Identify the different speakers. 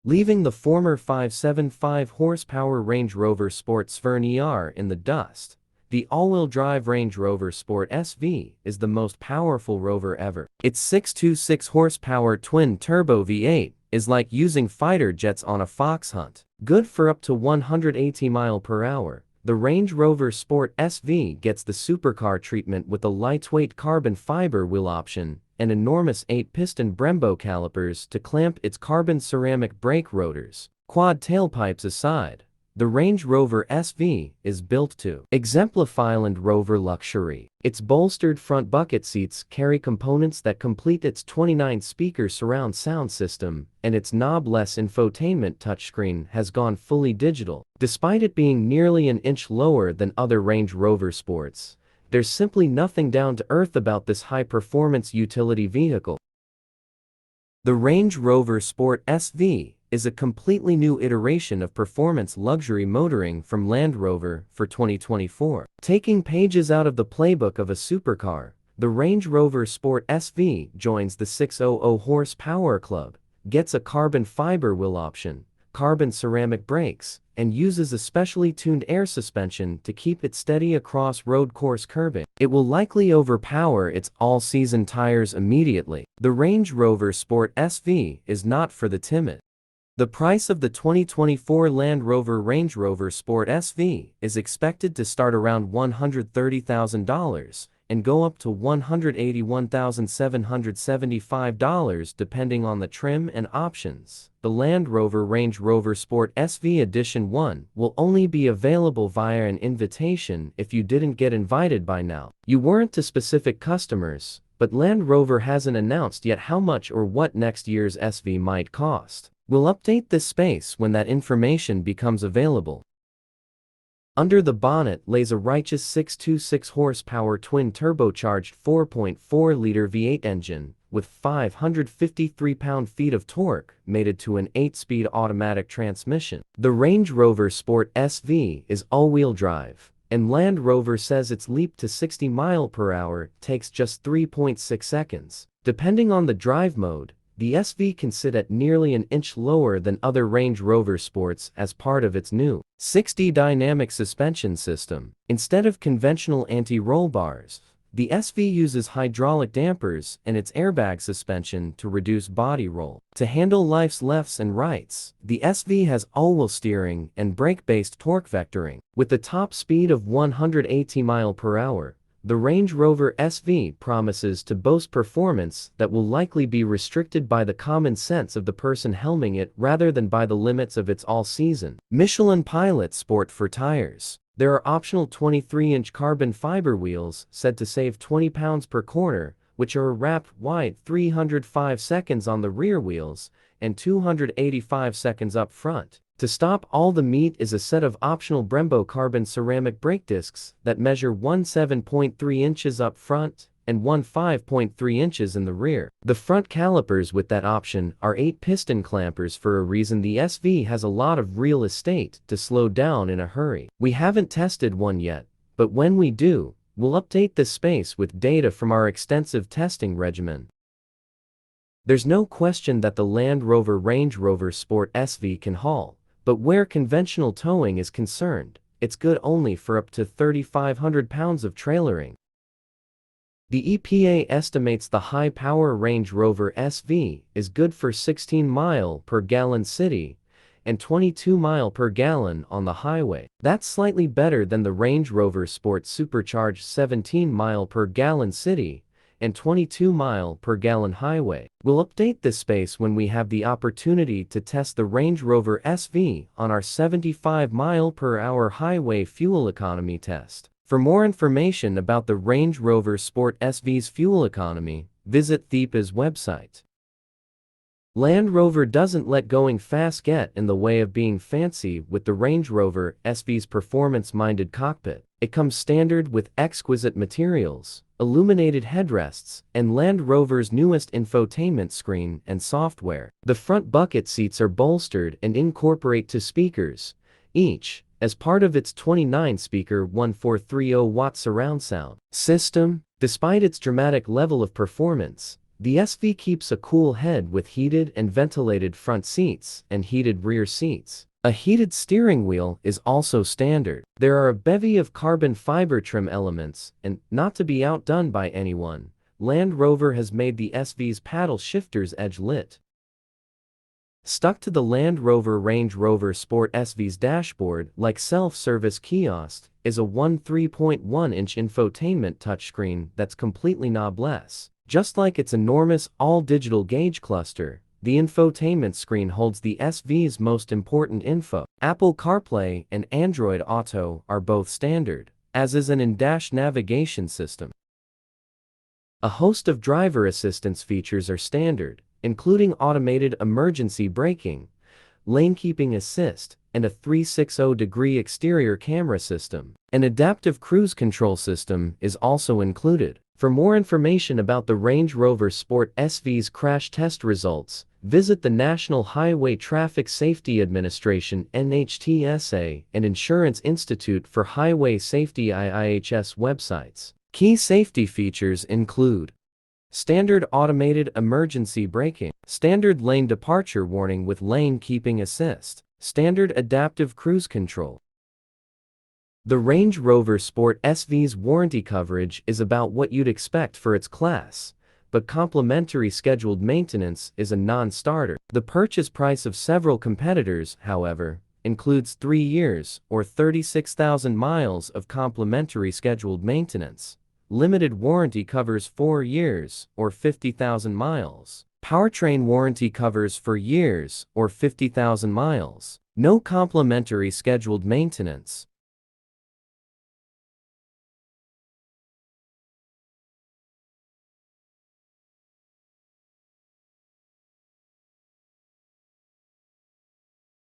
Speaker 1: leaving the former 575 horsepower Range Rover Sport SV in the dust. The all-wheel drive Range Rover Sport SV is the most powerful Rover ever. Its 626 horsepower twin-turbo V8 is like using fighter jets on a fox hunt. Good for up to 180 mph, the Range Rover Sport SV gets the supercar treatment with a lightweight carbon fiber wheel option and enormous 8-piston Brembo calipers to clamp its carbon ceramic brake rotors. Quad tailpipes aside, the Range Rover SV is built to exemplify Land Rover luxury. Its bolstered front bucket seats carry components that complete its 29-speaker surround sound system, and its knob-less infotainment touchscreen has gone fully digital. Despite it being nearly an inch lower than other Range Rover Sports, there's simply nothing down-to-earth about this high-performance utility vehicle. The Range Rover Sport SV is a completely new iteration of performance luxury motoring from Land Rover for 2024. Taking pages out of the playbook of a supercar, the Range Rover Sport SV joins the 600 horsepower club, gets a carbon fiber wheel option, carbon ceramic brakes, and uses a specially tuned air suspension to keep it steady across road course curbing. It will likely overpower its all-season tires immediately. The Range Rover Sport SV is not for the timid. The price of the 2024 Land Rover Range Rover Sport SV is expected to start around $130,000 and go up to $181,775 depending on the trim and options. The Land Rover Range Rover Sport SV Edition 1 will only be available via an invitation if you didn't get invited by now. You weren't to specific customers, but Land Rover hasn't announced yet how much or what next year's SV might cost. We'll update this space when that information becomes available. Under the bonnet lays a righteous 626 horsepower twin-turbocharged 4.4-liter V8 engine with 553 pound-feet of torque mated to an 8-speed automatic transmission. The Range Rover Sport SV is all-wheel drive, and Land Rover says its leap to 60 mph takes just 3.6 seconds. Depending on the drive mode, the SV can sit at nearly an inch lower than other Range Rover Sports as part of its new 6D dynamic suspension system. Instead of conventional anti-roll bars, the SV uses hydraulic dampers and its airbag suspension to reduce body roll. To handle life's lefts and rights, the SV has all-wheel steering and brake-based torque vectoring. With a top speed of 180 mph, the Range Rover SV promises to boast performance that will likely be restricted by the common sense of the person helming it rather than by the limits of its all-season Michelin Pilot Sport for tires. There are optional 23-inch carbon fiber wheels said to save 20 pounds per corner, which are wrapped wide 305 seconds on the rear wheels and 285 seconds up front. To stop all the meat is a set of optional Brembo carbon ceramic brake discs that measure 17.3 inches up front and 15.3 inches in the rear. The front calipers with that option are 8-piston clampers for a reason. The SV has a lot of real estate to slow down in a hurry. We haven't tested one yet, but when we do, we'll update this space with data from our extensive testing regimen. There's no question that the Land Rover Range Rover Sport SV can haul, but where conventional towing is concerned, it's good only for up to 3,500 pounds of trailering. The EPA estimates the high-power Range Rover SV is good for 16 mpg city and 22 mpg on the highway. That's slightly better than the Range Rover Sport supercharged 17 mpg city and 22 mpg highway. We'll update this space when we have the opportunity to test the Range Rover SV on our 75 mph highway fuel economy test. For more information about the Range Rover Sport SV's fuel economy, visit THEPA's website. Land Rover doesn't let going fast get in the way of being fancy with the Range Rover SV's performance-minded cockpit. It comes standard with exquisite materials, illuminated headrests, and Land Rover's newest infotainment screen and software. The front bucket seats are bolstered and incorporate two speakers, each, as part of its 29-speaker 1430-watt surround sound system. Despite its dramatic level of performance, The SV keeps a cool head with heated and ventilated front seats and heated rear seats. A heated steering wheel is also standard. There are a bevy of carbon fiber trim elements, and, not to be outdone by anyone, Land Rover has made the SV's paddle shifters edge-lit. Stuck to the Land Rover Range Rover Sport SV's dashboard like self-service kiosk is a 3.1-inch infotainment touchscreen that's completely knobless. Just like its enormous all-digital gauge cluster, the infotainment screen holds the SV's most important info. Apple CarPlay and Android Auto are both standard, as is an in-dash navigation system. A host of driver assistance features are standard, including automated emergency braking, lane keeping assist, and a 360-degree exterior camera system. An adaptive cruise control system is also included. For more information about the Range Rover Sport SV's crash test results, visit the National Highway Traffic Safety Administration (NHTSA) and Insurance Institute for Highway Safety (IIHS) websites. Key safety features include standard automated emergency braking, standard lane departure warning with lane keeping assist, standard adaptive cruise control. The Range Rover Sport SV's warranty coverage is about what you'd expect for its class, but complimentary scheduled maintenance is a non-starter. The purchase price of several competitors, however, includes 3 years or 36,000 miles of complimentary scheduled maintenance. Limited warranty covers 4 years or 50,000 miles. Powertrain warranty covers for years or 50,000 miles. No complimentary scheduled maintenance.